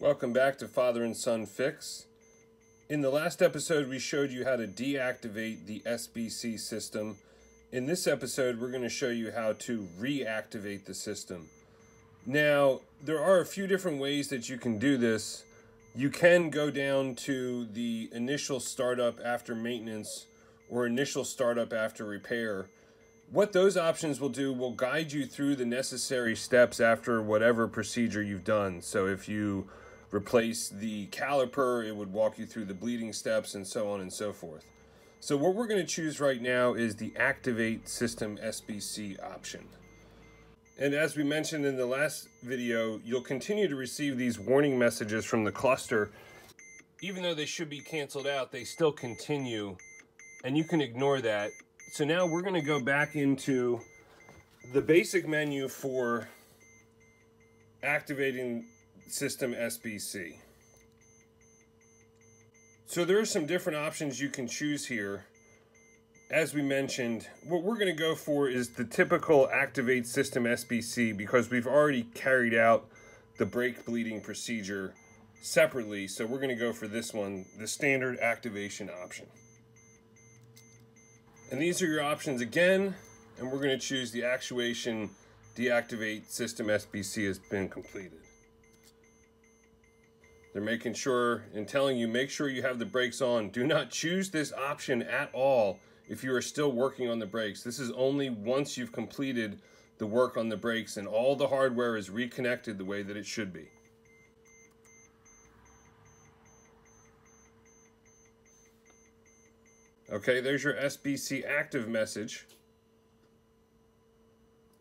Welcome back to Father and Son Fix. In the last episode, we showed you how to deactivate the SBC system. In this episode, we're going to show you how to reactivate the system. Now, there are a few different ways that you can do this. You can go down to the initial startup after maintenance or initial startup after repair. What those options will do will guide you through the necessary steps after whatever procedure you've done. So if you replace the caliper, it would walk you through the bleeding steps and so on and so forth. So what we're going to choose right now is the Activate System SBC option. And as we mentioned in the last video, you'll continue to receive these warning messages from the cluster. Even though they should be canceled out, they still continue, and you can ignore that. So now we're going to go back into the basic menu for activating System SBC. So there are some different options you can choose here. As we mentioned, what we're going to go for is the typical Activate System SBC because we've already carried out the brake bleeding procedure separately. So we're going to go for this one, the standard activation option. And these are your options again, and we're going to choose the actuation Deactivate System SBC has been completed. They're making sure and telling you, make sure you have the brakes on. Do not choose this option at all if you are still working on the brakes. This is only once you've completed the work on the brakes and all the hardware is reconnected the way that it should be. Okay, there's your SBC active message.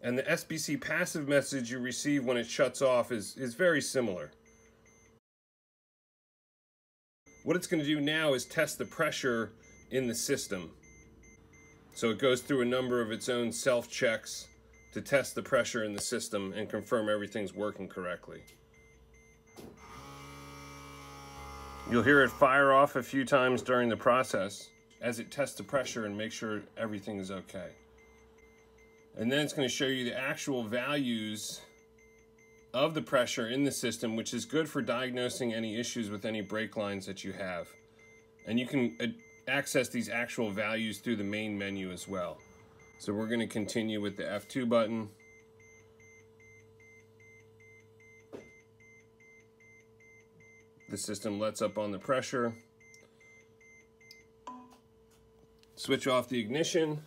And the SBC passive message you receive when it shuts off is very similar. What it's going to do now is test the pressure in the system. So it goes through a number of its own self-checks to test the pressure in the system and confirm everything's working correctly. You'll hear it fire off a few times during the process as it tests the pressure and makes sure everything is okay. And then it's going to show you the actual values of the pressure in the system, which is good for diagnosing any issues with any brake lines that you have. And you can access these actual values through the main menu as well. So we're going to continue with the F2 button. The system lets up on the pressure. Switch off the ignition.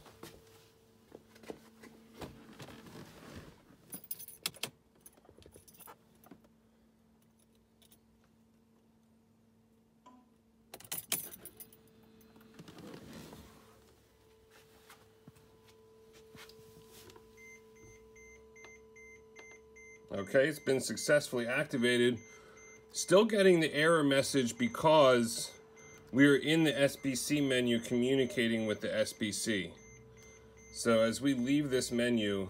Okay, it's been successfully activated. Still getting the error message because we are in the SBC menu communicating with the SBC. So as we leave this menu,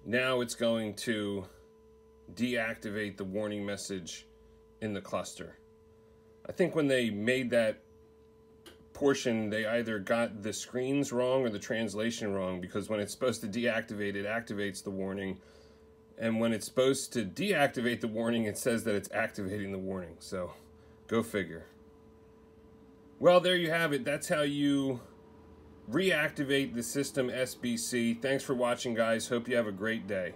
now it's going to deactivate the warning message in the cluster. I think when they made that portion, they either got the screens wrong or the translation wrong, because when it's supposed to deactivate, it activates the warning. And when it's supposed to deactivate the warning, it says that it's activating the warning. So go figure. Well, there you have it. That's how you reactivate the system SBC. Thanks for watching, guys. Hope you have a great day.